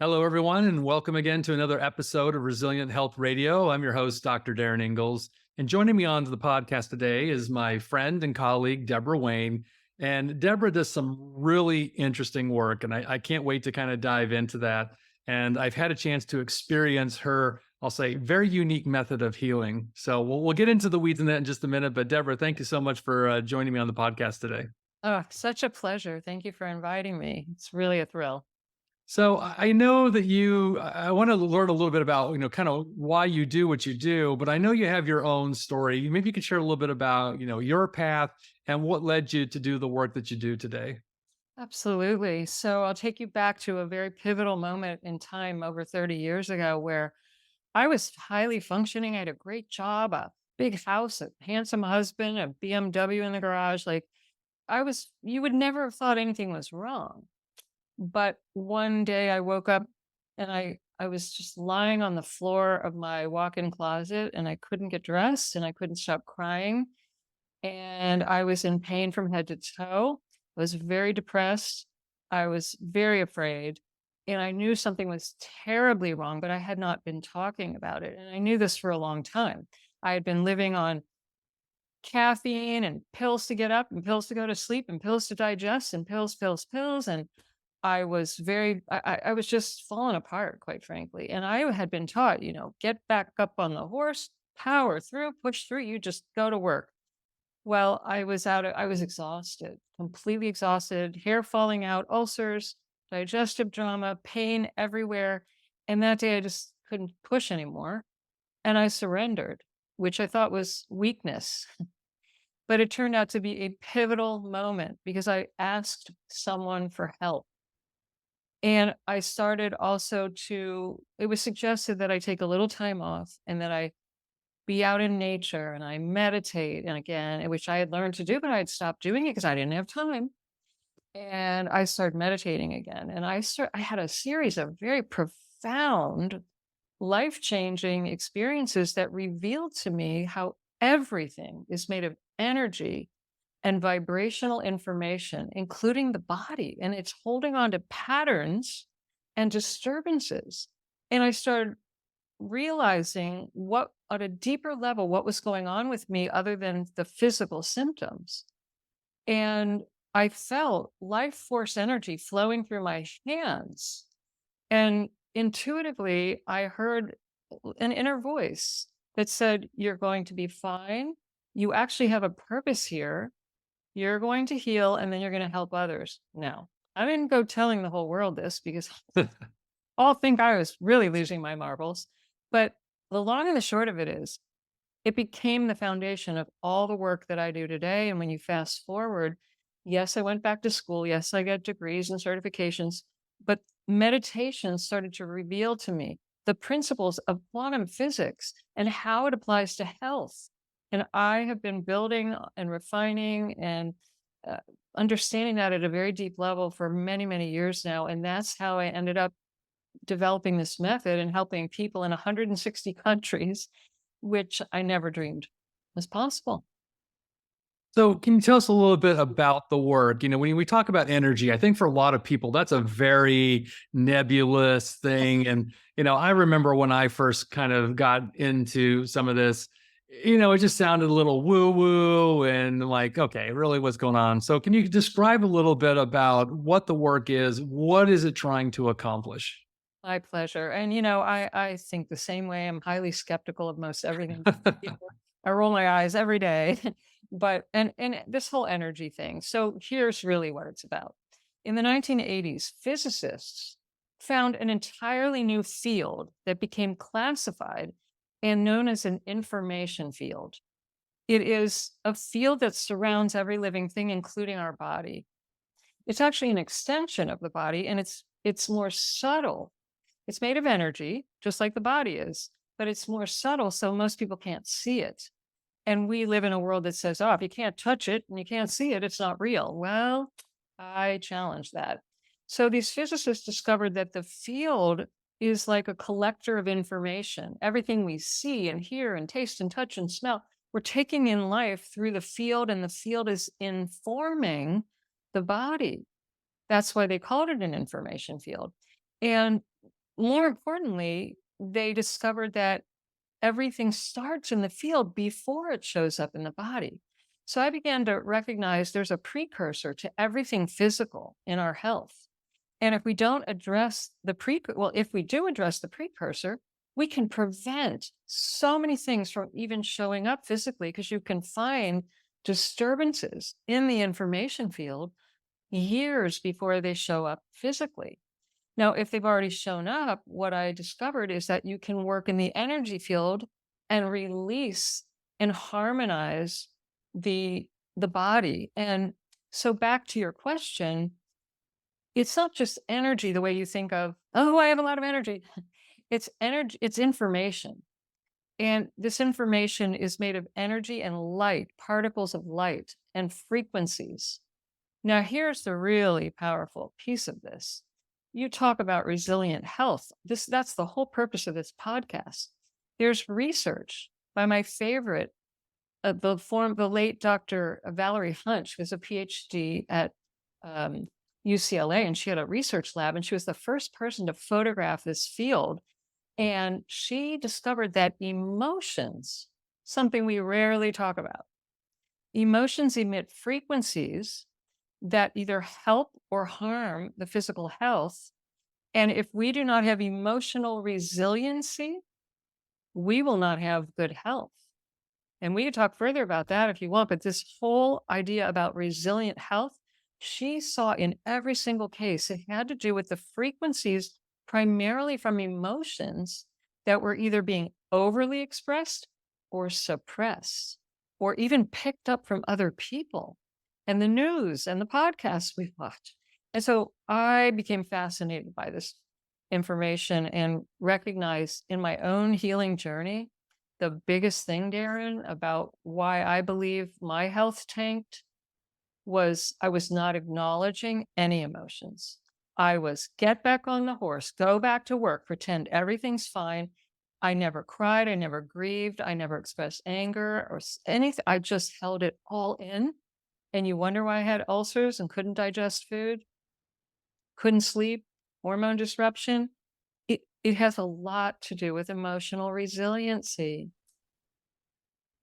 Hello, everyone, and welcome again to another episode of Resilient Health Radio. I'm your host, Dr. Darin Ingels. And joining me on the podcast today is my friend and colleague, Debora Wayne. And Deborah does some really interesting work, and I can't wait to kind of dive into that. And I've had a chance to experience her, I'll say, very unique method of healing. So we'll get into the weeds in that in just a minute. But Deborah, thank you so much for joining me on the podcast today. Oh, such a pleasure. Thank you for inviting me. It's really a thrill. So I know that I want to learn a little bit about, kind of why you do what you do, but I know you have your own story. Maybe you could share a little bit about, your path and what led you to do the work that you do today. Absolutely. So I'll take you back to a very pivotal moment in time over 30 years ago where I was highly functioning. I had a great job, a big house, a handsome husband, a BMW in the garage. You would never have thought anything was wrong. But one day I woke up and I was just lying on the floor of my walk-in closet and I couldn't get dressed and I couldn't stop crying. And I was in pain from head to toe. I was very depressed. I was very afraid. And I knew something was terribly wrong, but I had not been talking about it. And I knew this for a long time. I had been living on caffeine and pills to get up and pills to go to sleep and pills to digest and pills, pills, pills. And I was just falling apart, quite frankly. And I had been taught, get back up on the horse, power through, push through, you just go to work. Well, I was exhausted, completely exhausted, hair falling out, ulcers, digestive drama, pain everywhere. And that day I just couldn't push anymore. And I surrendered, which I thought was weakness. But it turned out to be a pivotal moment because I asked someone for help. And I started also it was suggested that I take a little time off and that I be out in nature and I meditate. And again, which I had learned to do, but I had stopped doing it because I didn't have time. And I started meditating again. And I had a series of very profound, life-changing experiences that revealed to me how everything is made of energy and vibrational information, including the body, and it's holding on to patterns and disturbances. And I started realizing what, at a deeper level, what was going on with me other than the physical symptoms. And I felt life force energy flowing through my hands. And intuitively, I heard an inner voice that said, "You're going to be fine. You actually have a purpose here. You're going to heal and then you're going to help others." Now, I didn't go telling the whole world this because all think I was really losing my marbles. But the long and the short of it is, it became the foundation of all the work that I do today. And when you fast forward, yes, I went back to school. Yes, I got degrees and certifications, but meditation started to reveal to me the principles of quantum physics and how it applies to health. And I have been building and refining and uh, understanding that at a very deep level for many, many years now. And that's how I ended up developing this method and helping people in 160 countries, which I never dreamed was possible. So, can you tell us a little bit about the work? When we talk about energy, I think for a lot of people, that's a very nebulous thing. And, I remember when I first kind of got into some of this, it just sounded a little woo woo and like, okay, really what's going on? So, can you describe a little bit about what the work is? What is it trying to accomplish? My pleasure. And I think the same way. I'm highly skeptical of most everything. I roll my eyes every day. But and this whole energy thing. So here's really what it's about. In the 1980s, physicists found an entirely new field that became classified and known as an information field. It is a field that surrounds every living thing, including our body. It's actually an extension of the body, and it's more subtle. It's made of energy, just like the body is, but it's more subtle, so most people can't see it. And we live in a world that says, "Oh, if you can't touch it and you can't see it, it's not real." Well, I challenge that. So these physicists discovered that the field is like a collector of information. Everything we see and hear and taste and touch and smell, we're taking in life through the field, and the field is informing the body. That's why they called it an information field. And more importantly, they discovered that everything starts in the field before it shows up in the body. So I began to recognize there's a precursor to everything physical in our health. And if we don't address if we do address the precursor, we can prevent so many things from even showing up physically because you can find disturbances in the information field years before they show up physically. Now, if they've already shown up, what I discovered is that you can work in the energy field and release and harmonize the body. And so back to your question, it's not just energy the way you think of, oh, I have a lot of energy. It's energy, it's information. And this information is made of energy and light, particles of light and frequencies. Now, here's the really powerful piece of this. You talk about resilient health. That's the whole purpose of this podcast. There's research by my favorite, the late Dr. Valerie Hunt. She was a PhD at UCLA, and she had a research lab, and she was the first person to photograph this field. And she discovered that emotions, something we rarely talk about, emotions emit frequencies that either help or harm the physical health. And if we do not have emotional resiliency, we will not have good health. And we can talk further about that if you want, but this whole idea about resilient health, she saw in every single case, it had to do with the frequencies primarily from emotions that were either being overly expressed or suppressed, or even picked up from other people and the news and the podcasts we watch. And so I became fascinated by this information and recognized in my own healing journey the biggest thing, Darin, about why I believe my health tanked was I was not acknowledging any emotions. I was get back on the horse, go back to work, pretend everything's fine. I never cried. I never grieved. I never expressed anger or anything. I just held it all in. And you wonder why I had ulcers and couldn't digest food, couldn't sleep, hormone disruption. It has a lot to do with emotional resiliency.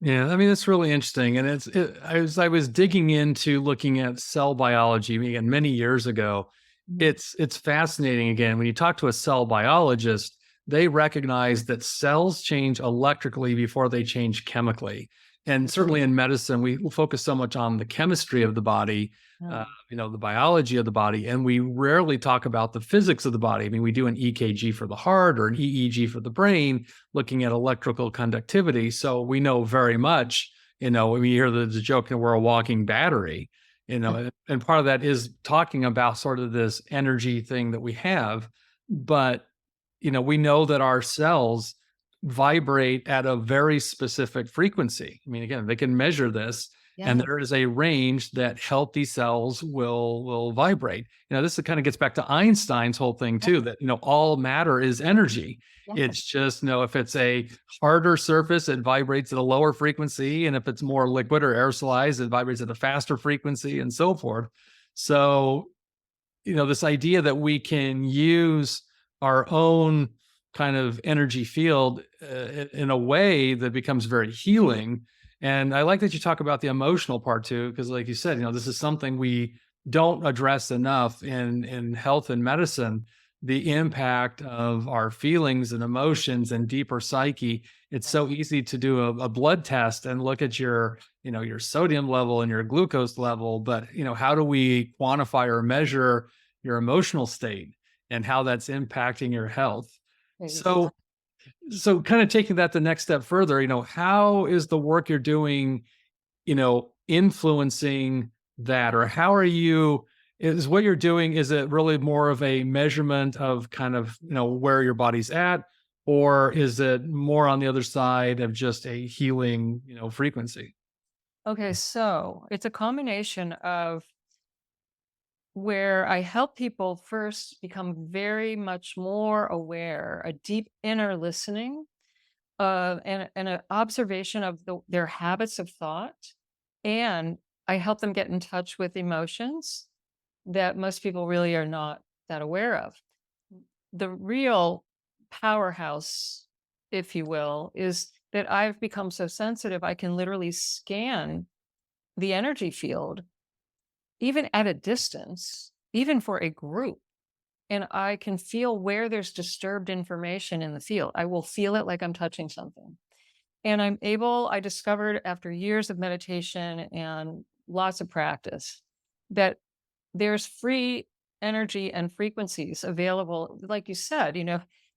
Yeah, I mean, it's really interesting. And I was digging into looking at cell biology again many years ago. Mhm. It's fascinating again. When you talk to a cell biologist, they recognize that cells change electrically before they change chemically. And certainly in medicine, we focus so much on the chemistry of the body, Yeah. the biology of the body, and we rarely talk about the physics of the body. I mean, we do an EKG for the heart or an EEG for the brain, looking at electrical conductivity. So we know very much, we hear the joke that we're a walking battery, and part of that is talking about sort of this energy thing that we have. But, we know that our cells vibrate at a very specific frequency. I mean, again, they can measure this, and Yeah. there is a range that healthy cells will vibrate. This kind of gets back to Einstein's whole thing Yeah. too, that all matter is energy. It's Yes. just, if it's a harder surface, it vibrates at a lower frequency. And if it's more liquid or aerosolized, it vibrates at a faster frequency and so forth. So, this idea that we can use our own kind of energy field in a way that becomes very healing. And I like that you talk about the emotional part too, because like you said, this is something we don't address enough in health and medicine, the impact of our feelings and emotions and deeper psyche. It's so easy to do a blood test and look at your sodium level and your glucose level, but how do we quantify or measure your emotional state and how that's impacting your health? Exactly. So kind of taking that the next step further, how is the work you're doing, influencing that? Or how are you, is what you're doing, is it really more of a measurement of kind of, where your body's at? Or is it more on the other side of just a healing, frequency? Okay, so it's a combination of where I help people first become very much more aware, a deep inner listening, and an observation of their habits of thought. And I help them get in touch with emotions that most people really are not that aware of. The real powerhouse, if you will, is that I've become so sensitive, I can literally scan the energy field, even at a distance, even for a group. And I can feel where there's disturbed information in the field. I will feel it like I'm touching something. And I discovered after years of meditation and lots of practice that there's free energy and frequencies available. Like you said,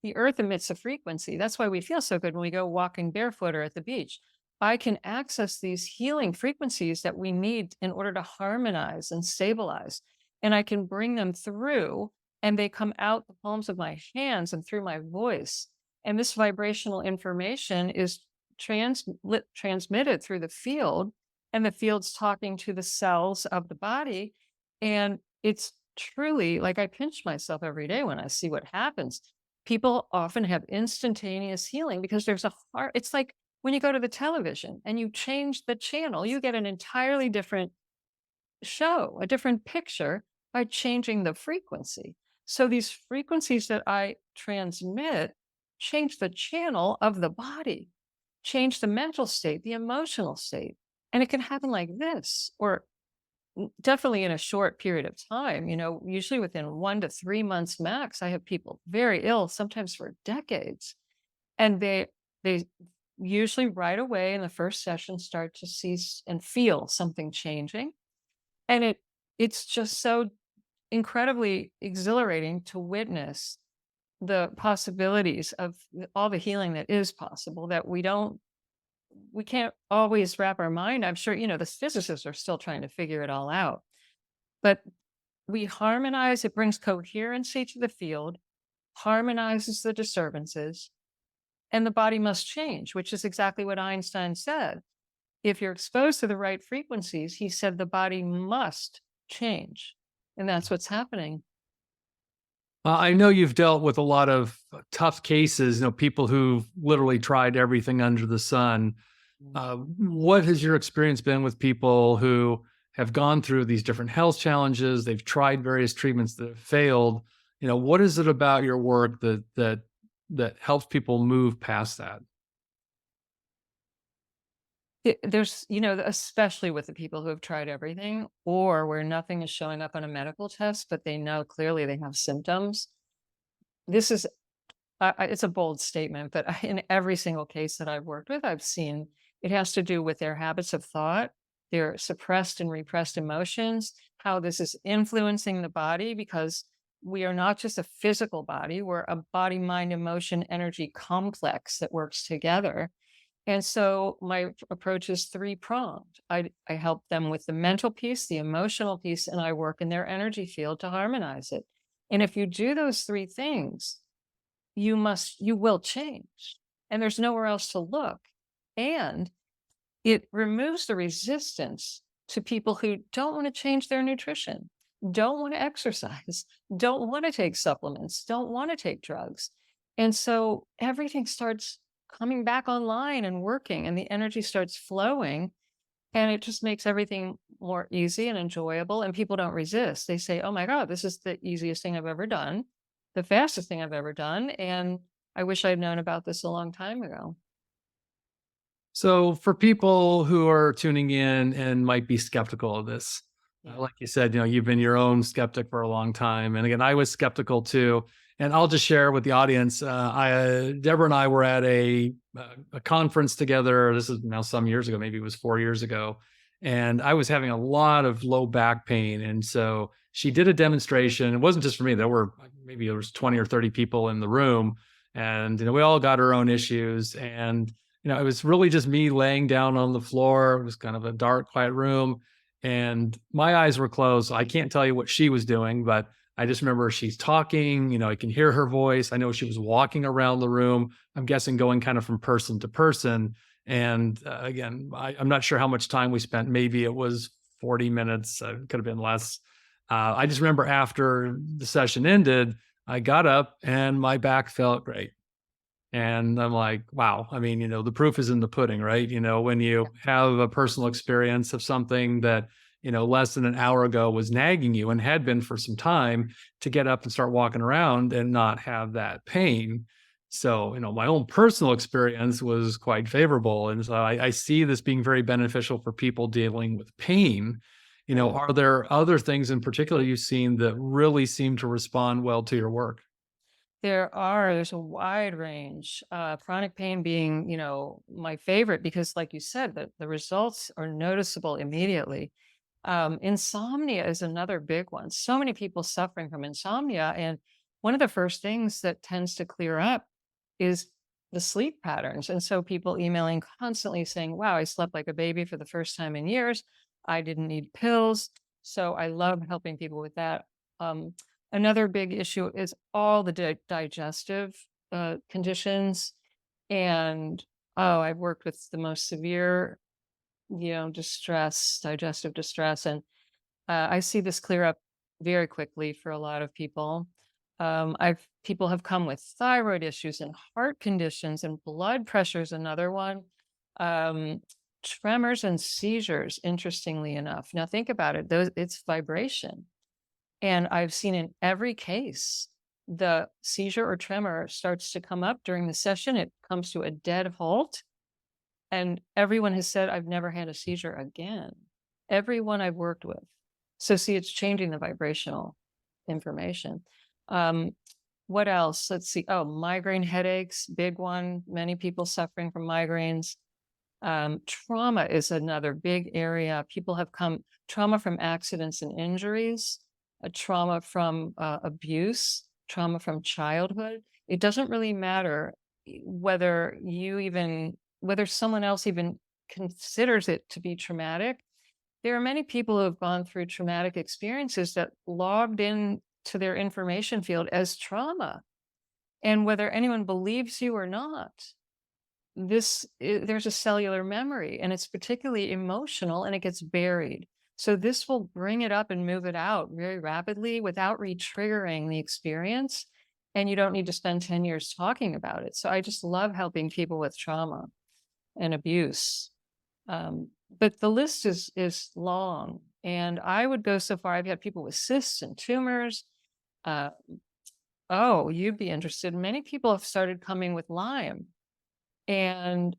the earth emits a frequency. That's why we feel so good when we go walking barefoot or at the beach. I can access these healing frequencies that we need in order to harmonize and stabilize. And I can bring them through, and they come out the palms of my hands and through my voice. And this vibrational information is transmitted through the field, and the field's talking to the cells of the body. And it's truly like I pinch myself every day when I see what happens. People often have instantaneous healing because there's a heart. It's like when you go to the television and you change the channel, you get an entirely different show, a different picture by changing the frequency. So these frequencies that I transmit change the channel of the body, change the mental state, the emotional state. And it can happen like this, or definitely in a short period of time, usually within 1 to 3 months max. I have people very ill, sometimes for decades. And they usually right away in the first session start to see and feel something changing. And it's just so incredibly exhilarating to witness the possibilities of all the healing that is possible that we can't always wrap our mind. I'm sure, the physicists are still trying to figure it all out. But we harmonize, it brings coherency to the field, harmonizes the disturbances, and the body must change, which is exactly what Einstein said. If you're exposed to the right frequencies, he said the body must change. And that's what's happening. I know you've dealt with a lot of tough cases, people who've literally tried everything under the sun. What has your experience been with people who have gone through these different health challenges? They've tried various treatments that have failed. What is it about your work that helps people move past that? There's, especially with the people who have tried everything or where nothing is showing up on a medical test, but they know clearly they have symptoms. This is it's a bold statement, but in every single case that I've worked with, I've seen it has to do with their habits of thought, their suppressed and repressed emotions, how this is influencing the body, because we are not just a physical body, we're a body, mind, emotion, energy complex that works together. And so my approach is three-pronged. I help them with the mental piece, the emotional piece, and I work in their energy field to harmonize it. And if you do those three things, you will change. And there's nowhere else to look. And it removes the resistance to people who don't want to change their nutrition, don't want to exercise, don't want to take supplements, don't want to take drugs. And so everything starts coming back online and working, and the energy starts flowing, and it just makes everything more easy and enjoyable. And people don't resist. They say, oh my God, this is the easiest thing I've ever done, the fastest thing I've ever done. And I wish I'd known about this a long time ago. So, for people who are tuning in and might be skeptical of this, Yeah. like you said, you've been your own skeptic for a long time. And again, I was skeptical too. And I'll just share with the audience. Deborah and I were at a conference together. This is now some years ago, maybe it was 4 years ago. And I was having a lot of low back pain. And so she did a demonstration. It wasn't just for me. Maybe there was 20 or 30 people in the room. And, we all got our own issues. And it was really just me laying down on the floor. It was kind of a dark, quiet room, and my eyes were closed. So I can't tell you what she was doing, but I just remember she's talking. I can hear her voice. I know she was walking around the room. I'm guessing going kind of from person to person. And again, I'm not sure how much time we spent. Maybe it was 40 minutes. It could have been less. I just remember after the session ended, I got up and my back felt great. And I'm like, wow. I mean, the proof is in the pudding, right? When you have a personal experience of something that, less than an hour ago was nagging you and had been for some time, to get up and start walking around and not have that pain. So, my own personal experience was quite favorable. And so I see this being very beneficial for people dealing with pain. Are there other things in particular you've seen that really seem to respond well to your work? There's a wide range. Chronic pain being, my favorite because, like you said, the results are noticeable immediately. Insomnia is another big one. So many people suffering from insomnia. And one of the first things that tends to clear up is the sleep patterns. And so people emailing constantly saying, wow, I slept like a baby for the first time in years. I didn't need pills. So I love helping people with that. Um, Another big issue is all the digestive conditions. And oh, I've worked with the most severe, digestive distress. And I see this clear up very quickly for a lot of people. I've People have come with thyroid issues and heart conditions, and blood pressure is another one. Um, Tremors and seizures, interestingly enough. Now think about it; those it's vibration, and I've seen in every case the seizure or tremor starts to come up during the session. It comes to a dead halt, and everyone has said, "I've never had a seizure again." Everyone I've worked with. So see, it's changing the vibrational information. Um, what else? Let's see. Oh, migraine headaches, big one. Many people suffering from migraines. Trauma is another big area. People have come trauma from accidents and injuries, a trauma from abuse, trauma from childhood. It doesn't really matter whether someone else even considers it to be traumatic. There are many people who have gone through traumatic experiences that logged in to their information field as trauma. And whether anyone believes you or not, there's a cellular memory, and it's particularly emotional, and it gets buried. So this will bring it up and move it out very rapidly without re-triggering the experience, and you don't need to spend 10 years talking about it. So I just love helping people with trauma and abuse. But the list is long, and I would go so far. I've had people with cysts and tumors. uh, oh, you'd be interested, many people have started coming with Lyme, and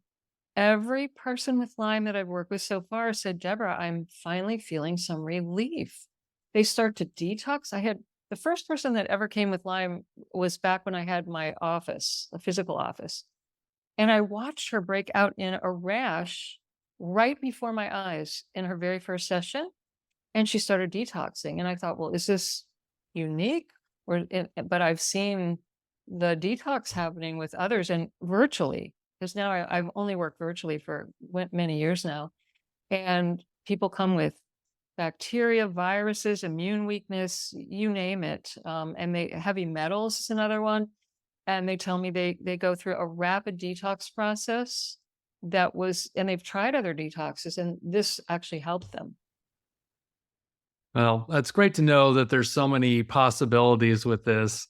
every person with Lyme that I've worked with so far said, "Deborah, I'm finally feeling some relief." They start to detox. I had the first person that ever came with Lyme was back when I had my office, a physical office. And I watched her break out in a rash right before my eyes in her very first session. And she started detoxing. And I thought, well, is this unique? But I've seen the detox happening with others and virtually, because now I've only worked virtually for many years now. And people come with bacteria, viruses, immune weakness, you name it. And heavy metals is another one. And they tell me they go through a rapid detox process and they've tried other detoxes, and this actually helped them. Well, that's great to know that there's so many possibilities with this.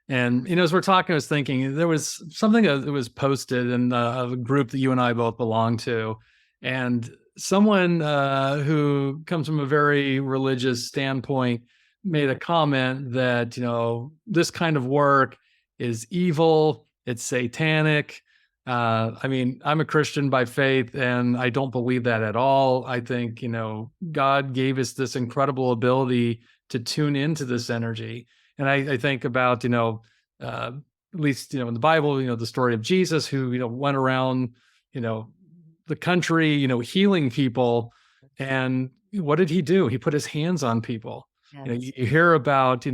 And, as we're talking, I was thinking there was something that was posted in a group that you and I both belong to. And someone who comes from a very religious standpoint made a comment that, this kind of work is evil, it's satanic. I mean, I'm a Christian by faith, and I don't believe that at all. I think, God gave us this incredible ability to tune into this energy. And I think about, at least, in the Bible, the story of Jesus who, went around, you know, the country, healing people. And what did he do? He put his hands on people. Yes. You hear about,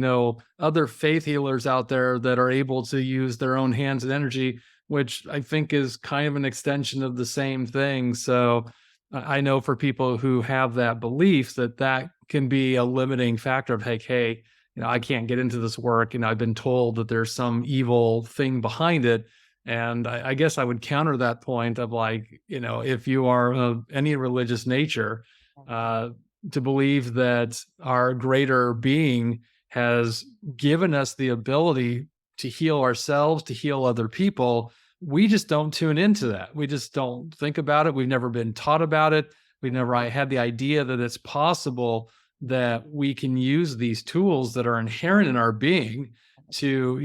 other faith healers out there that are able to use their own hands and energy, which I think is kind of an extension of the same thing. So I know for people who have that belief that can be a limiting factor of like, hey, I can't get into this work. I've been told that there's some evil thing behind it. And I guess I would counter that point of like, if you are of any religious nature, uh, to believe that our greater being has given us the ability to heal ourselves, to heal other people. We just don't tune into that. We just don't think about it. We've never been taught about it. We've never had the idea that it's possible that we can use these tools that are inherent in our being to,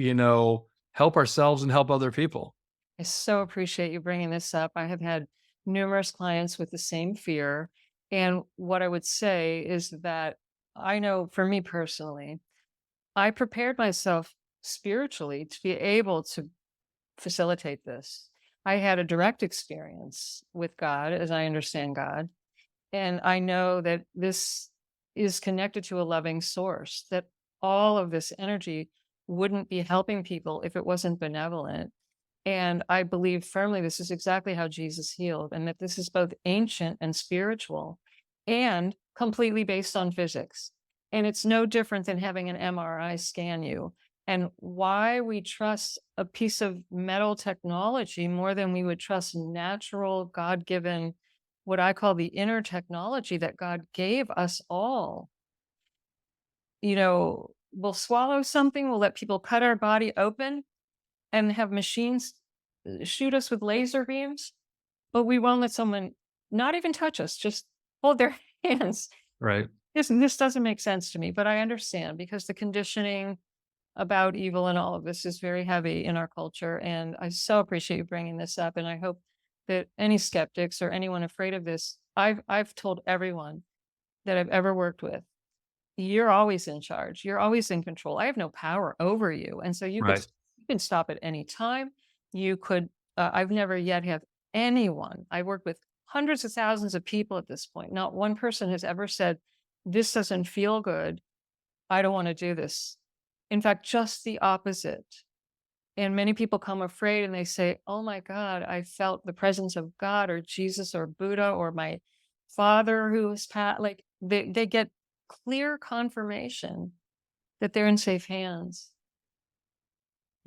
help ourselves and help other people. I so appreciate you bringing this up. I have had numerous clients with the same fear. And what I would say is that I know for me personally, I prepared myself spiritually to be able to facilitate this. I had a direct experience with God as I understand God. And I know that this is connected to a loving source, that all of this energy wouldn't be helping people if it wasn't benevolent. And I believe firmly this is exactly how Jesus healed, and that this is both ancient and spiritual and completely based on physics. And it's no different than having an MRI scan you. And why we trust a piece of metal technology more than we would trust natural, God given, what I call the inner technology that God gave us all. We'll swallow something, we'll let people cut our body open and have machines shoot us with laser beams, but we won't let someone not even touch us, just hold their hands. Right. This doesn't make sense to me, but I understand because the conditioning about evil and all of this is very heavy in our culture. And I so appreciate you bringing this up. And I hope that any skeptics or anyone afraid of this, I've told everyone that I've ever worked with, you're always in charge. You're always in control. I have no power over you. And so Right. you can stop at any time. You could, I've never yet have anyone, I work with hundreds of thousands of people at this point. Not one person has ever said, this doesn't feel good. I don't want to do this. In fact, just the opposite. And many people come afraid and they say, oh my God, I felt the presence of God or Jesus or Buddha or my father who was like they get clear confirmation that they're in safe hands.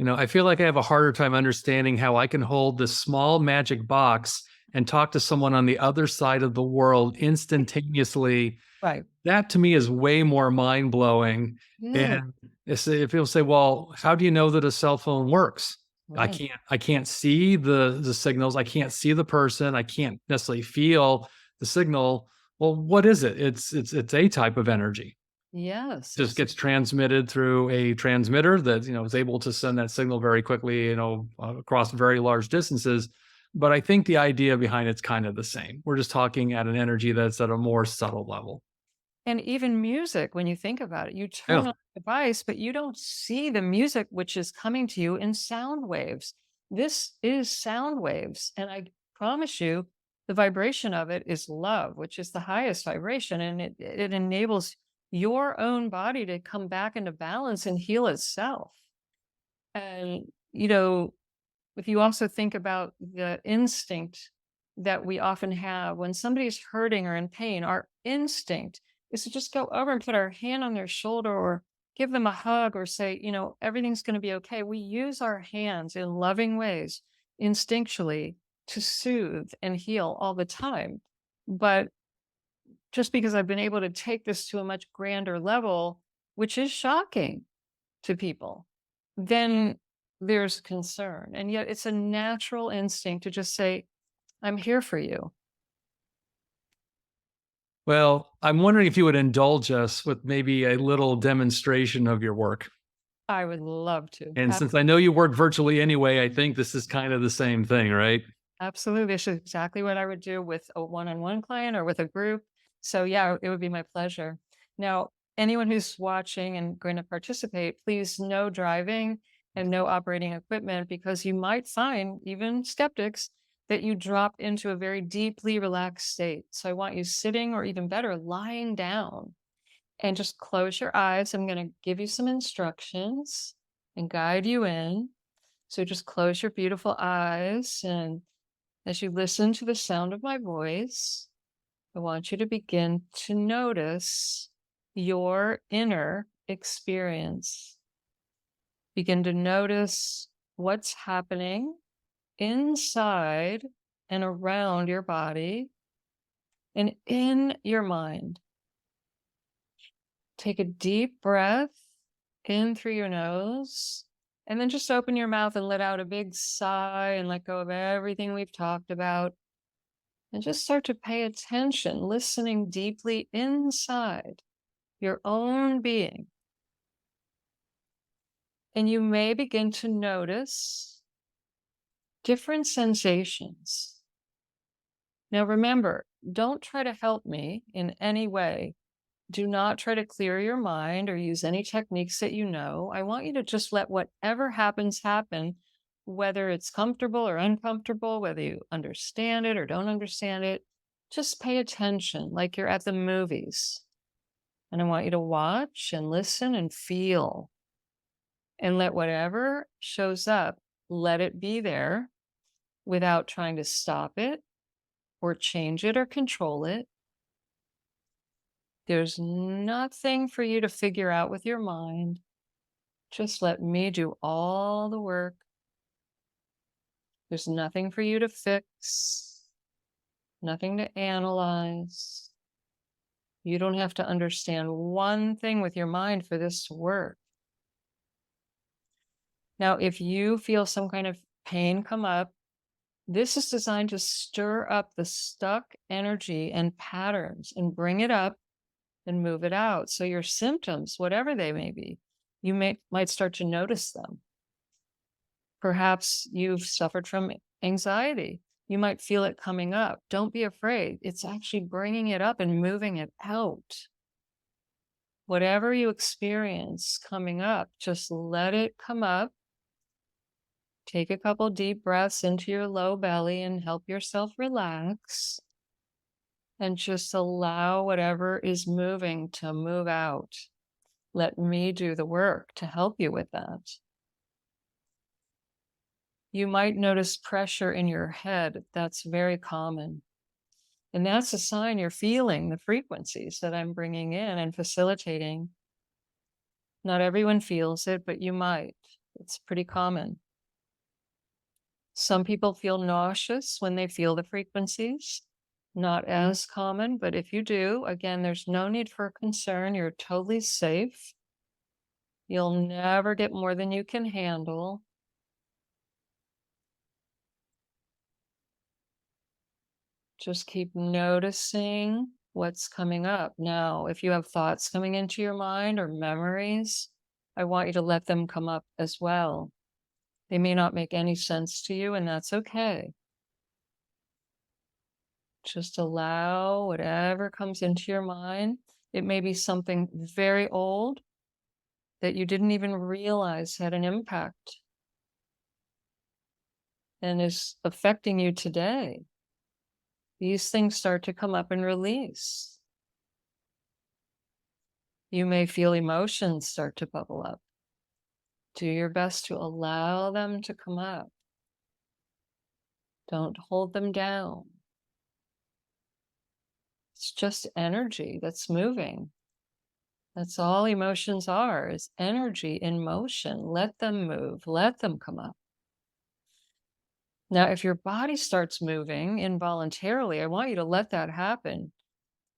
I feel like I have a harder time understanding how I can hold this small magic box and talk to someone on the other side of the world instantaneously. Right. That to me is way more mind blowing. Yeah. And if people say, "Well, how do you know that a cell phone works?" Right. I can't see the signals. I can't see the person. I can't necessarily feel the signal. Well, what is it? It's a type of energy. Yes. Just gets transmitted through a transmitter that is able to send that signal very quickly, across very large distances. But I think the idea behind it's kind of the same. We're just talking at an energy that's at a more subtle level. And even music, when you think about it, you Yeah. turn on the device, but you don't see the music which is coming to you in sound waves. This is sound waves. And I promise you, the vibration of it is love, which is the highest vibration. And it enables your own body to come back into balance and heal itself. And, if you also think about the instinct that we often have when somebody's hurting or in pain, our instinct is to just go over and put our hand on their shoulder or give them a hug or say, everything's going to be okay. We use our hands in loving ways instinctually to soothe and heal all the time. But just because I've been able to take this to a much grander level, which is shocking to people, then there's concern. And yet it's a natural instinct to just say, I'm here for you. Well, I'm wondering if you would indulge us with maybe a little demonstration of your work. I would love to. And since I know you work virtually anyway, I think this is kind of the same thing, right? Absolutely. This is exactly what I would do with a one on one client or with a group. So, yeah, it would be my pleasure. Now, anyone who's watching and going to participate, please no driving and no operating equipment because you might find, even skeptics, that you drop into a very deeply relaxed state. So, I want you sitting or even better, lying down and just close your eyes. I'm going to give you some instructions and guide you in. So, just close your beautiful eyes and as you listen to the sound of my voice, I want you to begin to notice your inner experience. Begin to notice what's happening inside and around your body and in your mind. Take a deep breath in through your nose and then just open your mouth and let out a big sigh and let go of everything we've talked about. And just start to pay attention, listening deeply inside your own being. And you may begin to notice different sensations. Now, remember, don't try to help me in any way. Do not try to clear your mind or use any techniques that you know. I want you to just let whatever happens happen, whether it's comfortable or uncomfortable, whether you understand it or don't understand it. Just pay attention like you're at the movies. And I want you to watch and listen and feel and let whatever shows up, let it be there without trying to stop it or change it or control it. There's nothing for you to figure out with your mind. Just let me do all the work. There's nothing for you to fix, nothing to analyze. You don't have to understand one thing with your mind for this to work. Now, if you feel some kind of pain come up, this is designed to stir up the stuck energy and patterns and bring it up and move it out. So your symptoms, whatever they may be, you might start to notice them. Perhaps you've suffered from anxiety. You might feel it coming up. Don't be afraid. It's actually bringing it up and moving it out. Whatever you experience coming up, just let it come up. Take a couple deep breaths into your low belly and help yourself relax. And just allow whatever is moving to move out. Let me do the work to help you with that. You might notice pressure in your head. That's very common. And that's a sign you're feeling the frequencies that I'm bringing in and facilitating. Not everyone feels it, but you might. It's pretty common. Some people feel nauseous when they feel the frequencies. Not as common, but if you do, again, there's no need for concern. You're totally safe. You'll never get more than you can handle. Just keep noticing what's coming up. Now, if you have thoughts coming into your mind or memories, I want you to let them come up as well. They may not make any sense to you, and that's okay. Just allow whatever comes into your mind. It may be something very old that you didn't even realize had an impact and is affecting you today. These things start to come up and release. You may feel emotions start to bubble up. Do your best to allow them to come up. Don't hold them down. It's just energy that's moving. That's all emotions are, is energy in motion. Let them move, let them come up. Now, if your body starts moving involuntarily, I want you to let that happen.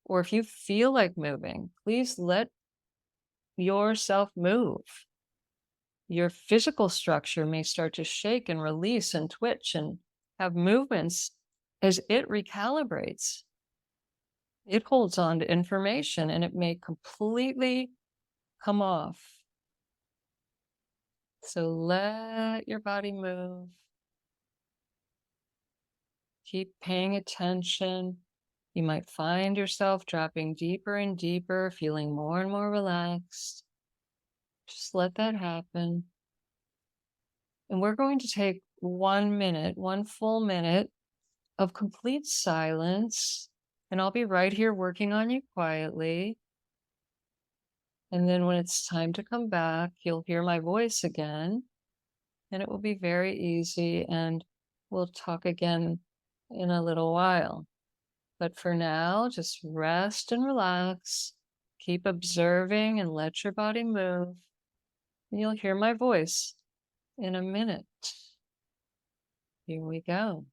Or if you feel like moving, please let yourself move. Your physical structure may start to shake and release and twitch and have movements as it recalibrates. It holds on to information and it may completely come off. So let your body move. Keep paying attention. You might find yourself dropping deeper and deeper, feeling more and more relaxed. Just let that happen. And we're going to take 1 minute, one full minute of complete silence. And I'll be right here working on you quietly. And then when it's time to come back, you'll hear my voice again. And it will be very easy. And we'll talk again in a little while. But for now, just rest and relax. Keep observing and let your body move. And you'll hear my voice in a minute. Here we go.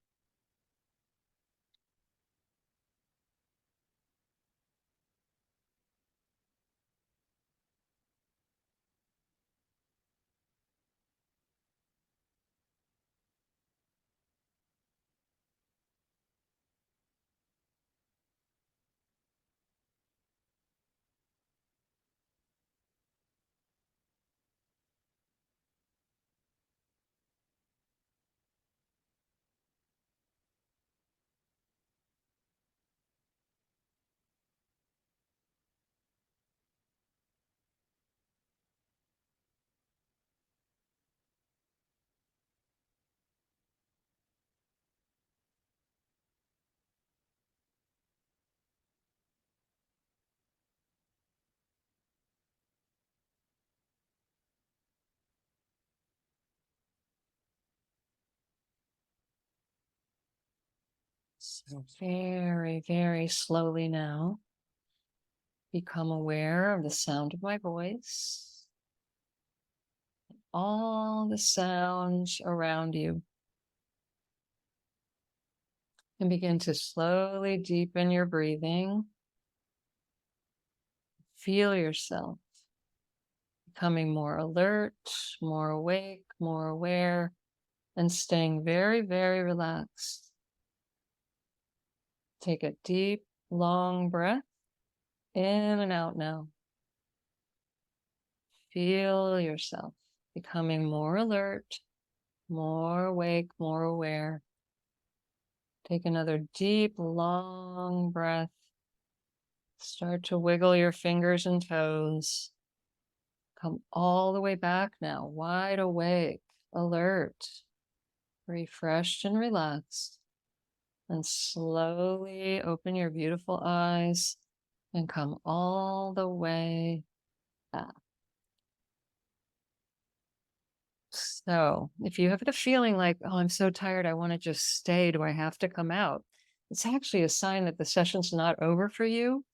So very, very slowly now, become aware of the sound of my voice, all the sounds around you, and begin to slowly deepen your breathing. Feel yourself becoming more alert, more awake, more aware, and staying very, very relaxed. Take a deep, long breath in and out now. Feel yourself becoming more alert, more awake, more aware. Take another deep, long breath. Start to wiggle your fingers and toes. Come all the way back now, wide awake, alert, refreshed and relaxed. And slowly open your beautiful eyes and come all the way back. So if you have the feeling like, oh, I'm so tired, I want to just stay, do I have to come out? It's actually a sign that the session's not over for you.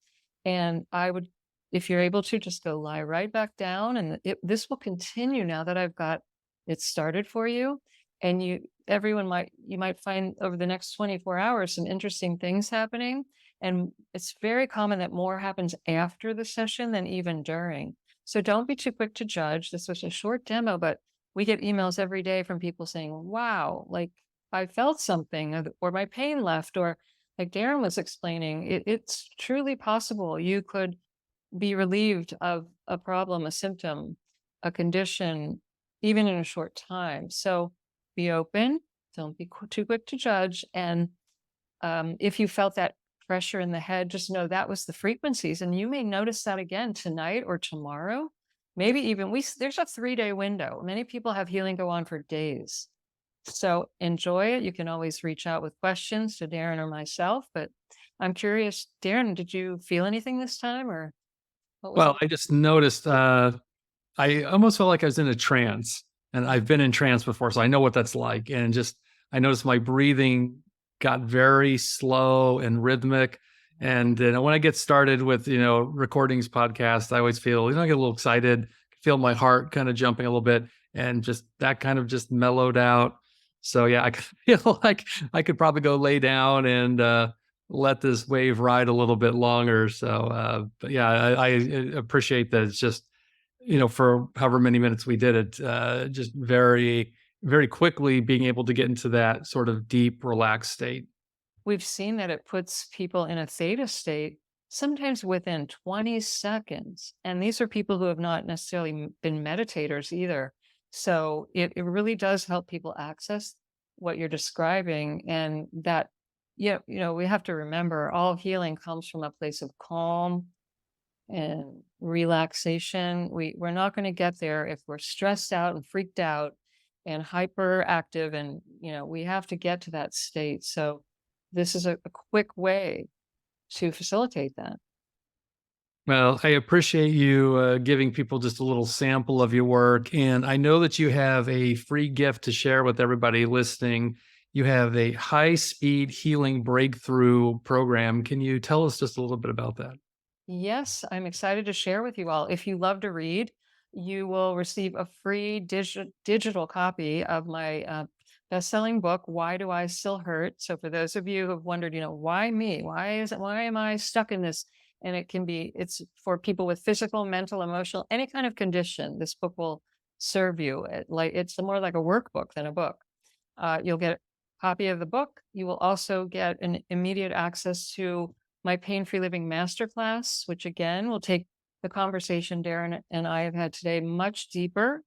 And I would, if you're able to, just go lie right back down. And this will continue now that I've got it started for you. And you might find over the next 24 hours some interesting things happening. And it's very common that more happens after the session than even during. So don't be too quick to judge. This was a short demo, but we get emails every day from people saying, wow, like I felt something, or my pain left, or like Darin was explaining, it's truly possible you could be relieved of a problem, a symptom, a condition, even in a short time. So be open, don't be too quick to judge. And if you felt that pressure in the head, just know that was the frequencies. And you may notice that again tonight or tomorrow. Maybe even there's a 3-day window. Many people have healing go on for days. So enjoy it. You can always reach out with questions to Darin or myself. But I'm curious, Darin, did you feel anything this time, or what was Well, it? I just noticed I almost felt like I was in a trance, and I've been in trance before, so I know what that's like. And just I noticed my breathing got very slow and rhythmic. And when I get started with recordings, podcasts, I always feel I get a little excited, feel my heart kind of jumping a little bit, and just that kind of just mellowed out. So yeah, I feel like I could probably go lay down and let this wave ride a little bit longer. So, but yeah, I appreciate that. It's just for however many minutes we did it, just very, very quickly being able to get into that sort of deep, relaxed state. We've seen that it puts people in a theta state sometimes within 20 seconds. And these are people who have not necessarily been meditators either. So it really does help people access what you're describing. And that, yeah, we have to remember all healing comes from a place of calm and relaxation. We're not going to get there if we're stressed out and freaked out and hyperactive. And, we have to get to that state. So this is a quick way to facilitate that. Well, I appreciate you giving people just a little sample of your work. And I know that you have a free gift to share with everybody listening. You have a high speed healing breakthrough program. Can you tell us just a little bit about that? Yes, I'm excited to share with you all. If you love to read, you will receive a free digital copy of my best-selling book, Why Do I Still Hurt? So for those of you who have wondered, why me? Why am I stuck in this? And it's for people with physical, mental, emotional, any kind of condition. This book will serve you. It's more like a workbook than a book. You'll get a copy of the book. You will also get an immediate access to my Pain-Free Living Masterclass, which again will take the conversation Darin and I have had today much deeper.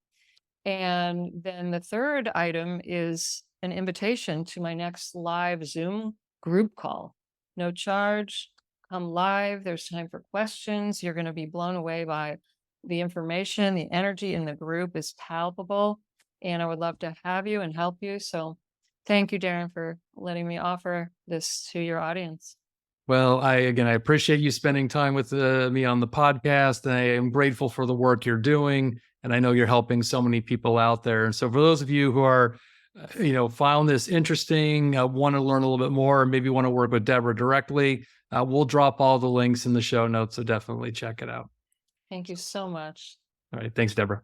And then the third item is an invitation to my next live Zoom group call. No charge, come live. There's time for questions. You're going to be blown away by the information. The energy in the group is palpable. And I would love to have you and help you. So thank you, Darin, for letting me offer this to your audience. Well, I appreciate you spending time with me on the podcast. And I am grateful for the work you're doing. And I know you're helping so many people out there. And so for those of you who are found this interesting, want to learn a little bit more, maybe want to work with Debora directly, we'll drop all the links in the show notes. So definitely check it out. Thank you so much. All right. Thanks, Debora.